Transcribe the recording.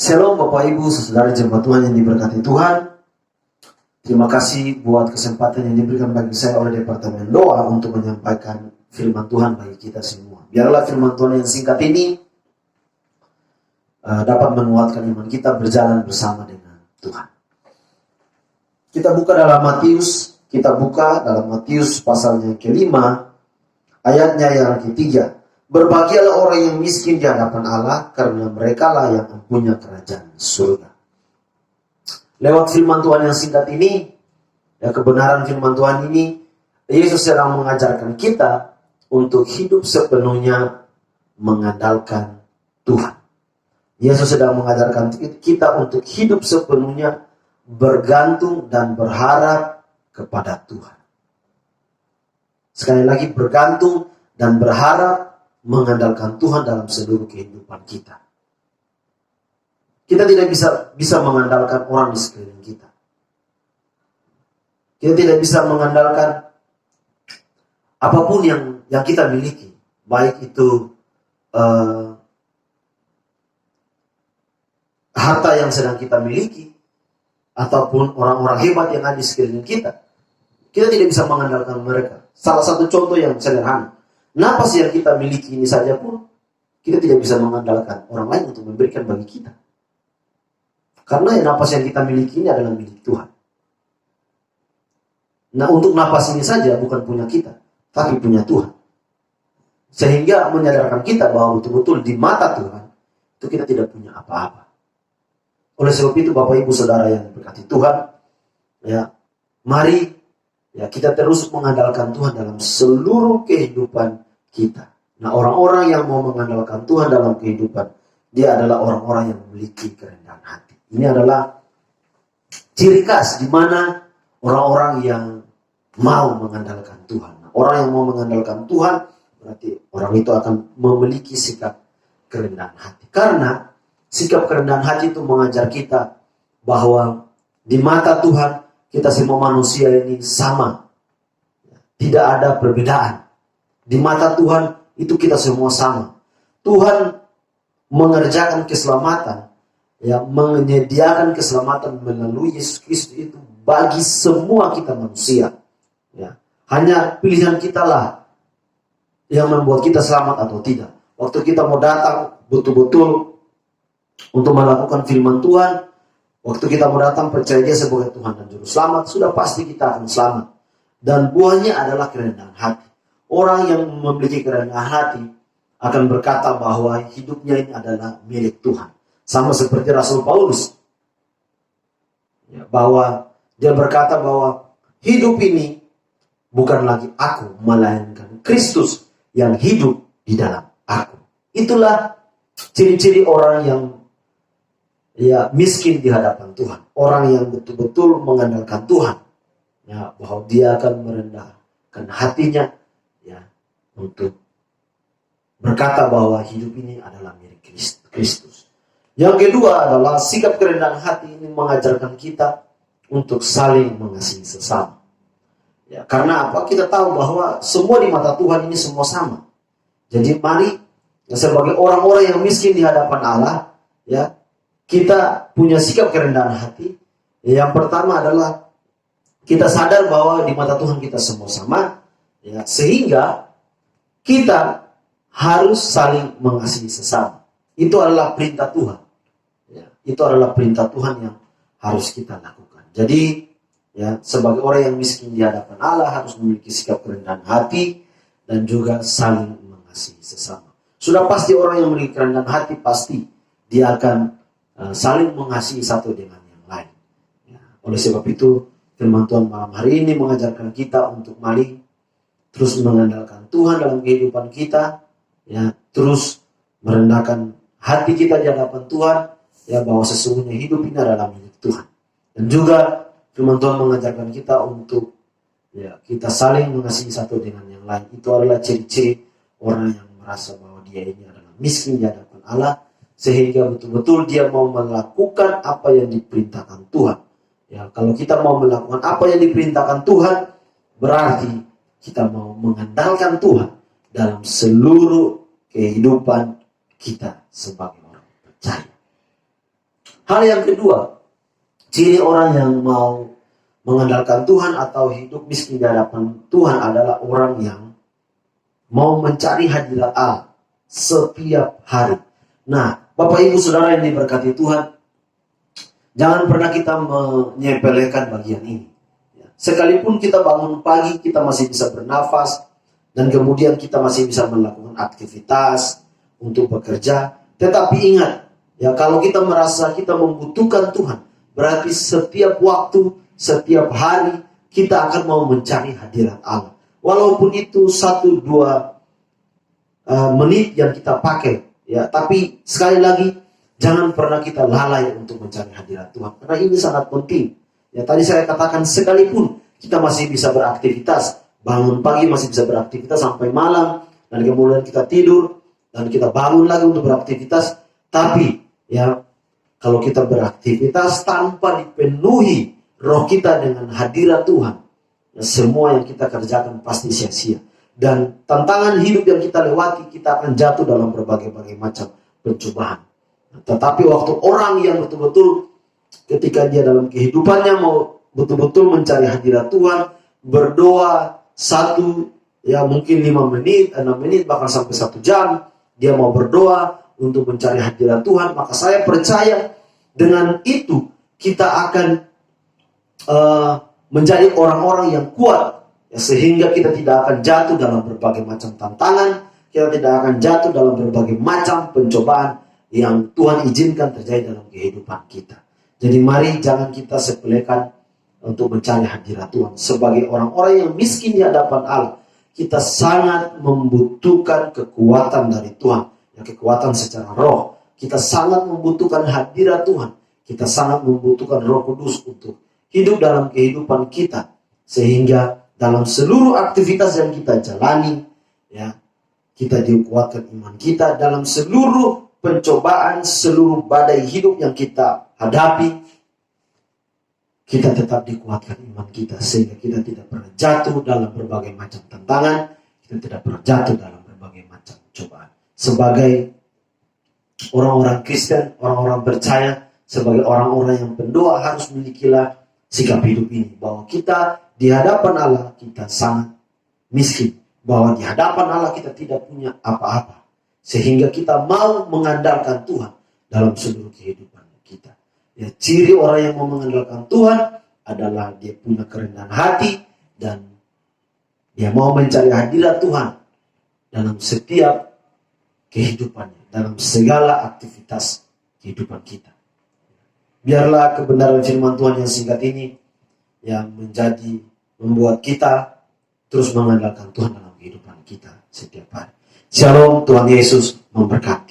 Shalom Bapak Ibu, saudara jemaat Tuhan yang diberkati Tuhan. Terima kasih buat kesempatan yang diberikan bagi saya oleh Departemen Doa untuk menyampaikan firman Tuhan bagi kita semua. Biarlah firman Tuhan yang singkat ini dapat menguatkan iman kita berjalan bersama dengan Tuhan. Kita buka dalam Matius pasalnya ke-5, ayatnya yang ke-3. Berbahagialah orang yang miskin di hadapan Allah, karena merekalah yang mempunyai kerajaan surga. Lewat firman Tuhan yang singkat ini, kebenaran firman Tuhan ini, Yesus sedang mengajarkan kita untuk hidup sepenuhnya mengandalkan Tuhan. Yesus sedang mengajarkan kita untuk hidup sepenuhnya bergantung dan berharap kepada Tuhan. Sekali lagi, bergantung dan berharap mengandalkan Tuhan dalam seluruh kehidupan kita. Kita tidak bisa mengandalkan orang di sekeliling kita. Kita tidak bisa mengandalkan apapun yang kita miliki, baik itu harta yang sedang kita miliki ataupun orang-orang hebat yang ada di sekeliling kita. Kita tidak bisa mengandalkan mereka. Salah satu contoh yang sederhana, napas yang kita miliki ini saja pun kita tidak bisa mengandalkan orang lain untuk memberikan bagi kita. Karena napas yang kita miliki ini adalah milik Tuhan. Nah, untuk napas ini saja bukan punya kita, tapi punya Tuhan. Sehingga menyadarkan kita bahwa betul-betul di mata Tuhan itu kita tidak punya apa-apa. Oleh sebab itu Bapak Ibu Saudara yang berkati Tuhan, mari kita terus mengandalkan Tuhan dalam seluruh kehidupan kita. Nah, orang-orang yang mau mengandalkan Tuhan dalam kehidupan, dia adalah orang-orang yang memiliki kerendahan hati. Ini adalah ciri khas di mana orang-orang yang mau mengandalkan Tuhan. Nah, orang yang mau mengandalkan Tuhan, berarti orang itu akan memiliki sikap kerendahan hati. Karena sikap kerendahan hati itu mengajar kita bahwa di mata Tuhan, kita semua manusia ini sama. Tidak ada perbedaan. Di mata Tuhan itu kita semua sama. Tuhan mengerjakan keselamatan, menyediakan keselamatan melalui Yesus Kristus itu bagi semua kita manusia. Hanya pilihan kita lah yang membuat kita selamat atau tidak. Waktu kita mau datang betul-betul untuk melakukan firman Tuhan, waktu kita mau datang percaya Dia sebagai Tuhan dan Juru Selamat, sudah pasti kita akan selamat. Dan buahnya adalah kerendahan hati. Orang yang memiliki kerendahan hati akan berkata bahwa hidupnya ini adalah milik Tuhan. Sama seperti Rasul Paulus. Bahwa dia berkata bahwa hidup ini bukan lagi aku, melainkan Kristus yang hidup di dalam aku. Itulah ciri-ciri orang yang miskin di hadapan Tuhan. Orang yang betul-betul mengandalkan Tuhan. Bahwa dia akan merendahkan hatinya untuk berkata bahwa hidup ini adalah milik Kristus. Yang kedua adalah sikap kerendahan hati ini mengajarkan kita untuk saling mengasihi sesama. Karena apa? Kita tahu bahwa semua di mata Tuhan ini semua sama. Jadi mari sebagai orang-orang yang miskin di hadapan Allah, kita punya sikap kerendahan hati. Yang pertama adalah kita sadar bahwa di mata Tuhan kita semua sama, sehingga kita harus saling mengasihi sesama. Itu adalah perintah Tuhan. Itu adalah perintah Tuhan yang harus kita lakukan. Jadi, sebagai orang yang miskin di hadapan Allah harus memiliki sikap kerendahan hati dan juga saling mengasihi sesama. Sudah pasti orang yang memiliki kerendahan hati pasti dia akan saling mengasihi satu dengan yang lain. Oleh sebab itu, firman Tuhan malam hari ini mengajarkan kita untuk mari terus mengandalkan Tuhan dalam kehidupan kita, terus merendahkan hati kita di hadapan Tuhan, bahwa sesungguhnya hidup ini adalah milik Tuhan. Dan juga firman Tuhan mengajarkan kita untuk kita saling mengasihi satu dengan yang lain. Itu adalah ciri-ciri orang yang merasa bahwa dia ini adalah miskin di hadapan Allah, sehingga betul-betul dia mau melakukan apa yang diperintahkan Tuhan. Kalau kita mau melakukan apa yang diperintahkan Tuhan, berarti kita mau mengandalkan Tuhan dalam seluruh kehidupan kita sebagai orang percaya. Hal yang kedua, ciri orang yang mau mengandalkan Tuhan atau hidup miskin di hadapan Tuhan adalah orang yang mau mencari hadirat Allah setiap hari. Nah, Bapak Ibu Saudara yang diberkati Tuhan, jangan pernah kita menyepelekan bagian ini. Sekalipun kita bangun pagi, kita masih bisa bernafas, dan kemudian kita masih bisa melakukan aktivitas untuk bekerja. Tetapi ingat, ya, kalau kita merasa kita membutuhkan Tuhan, berarti setiap waktu, setiap hari kita akan mau mencari hadirat Allah. Walaupun itu 1-2 menit yang kita pakai, ya, tapi sekali lagi jangan pernah kita lalai untuk mencari hadirat Tuhan, karena ini sangat penting. Ya, tadi saya katakan sekalipun kita masih bisa beraktivitas, bangun pagi masih bisa beraktivitas sampai malam, dan kemudian kita tidur dan kita bangun lagi untuk beraktivitas, tapi ya, kalau kita beraktivitas tanpa dipenuhi roh kita dengan hadirat Tuhan, ya, semua yang kita kerjakan pasti sia-sia. Dan tantangan hidup yang kita lewati, kita akan jatuh dalam berbagai macam pencobaan. Tetapi waktu orang yang betul-betul ketika dia dalam kehidupannya mau betul-betul mencari hadirat Tuhan, berdoa ya mungkin 5 menit, 6 menit, bahkan sampai 1 jam, dia mau berdoa untuk mencari hadirat Tuhan, maka saya percaya dengan itu kita akan menjadi orang-orang yang kuat, ya, sehingga kita tidak akan jatuh dalam berbagai macam tantangan, kita tidak akan jatuh dalam berbagai macam pencobaan yang Tuhan izinkan terjadi dalam kehidupan kita. Jadi mari jangan kita sepelekan untuk mencari hadirat Tuhan. Sebagai orang-orang yang miskin di hadapan Allah, kita sangat membutuhkan kekuatan dari Tuhan, ya, kekuatan secara roh. Kita sangat membutuhkan hadirat Tuhan. Kita sangat membutuhkan Roh Kudus untuk hidup dalam kehidupan kita, sehingga dalam seluruh aktivitas yang kita jalani, ya, kita dikuatkan iman kita dalam seluruh pencobaan, seluruh badai hidup yang kita hadapi, kita tetap dikuatkan iman kita, sehingga kita tidak pernah jatuh dalam berbagai macam tantangan, kita tidak pernah jatuh dalam berbagai macam cobaan. Sebagai orang-orang Kristen, orang-orang percaya, sebagai orang-orang yang pendoa, harus milikilah sikap hidup ini, bahwa kita di hadapan Allah kita sangat miskin, bahwa di hadapan Allah kita tidak punya apa-apa, sehingga kita mau mengandalkan Tuhan dalam seluruh kehidupan kita. Ya, ciri orang yang mau mengandalkan Tuhan adalah dia punya kerendahan hati dan dia mau mencari hadirat Tuhan dalam setiap kehidupannya, dalam segala aktivitas kehidupan kita. Biarlah kebenaran firman Tuhan yang singkat ini yang membuat kita terus mengandalkan Tuhan dalam kehidupan kita setiap hari. Shalom, Tuhan Yesus memberkati.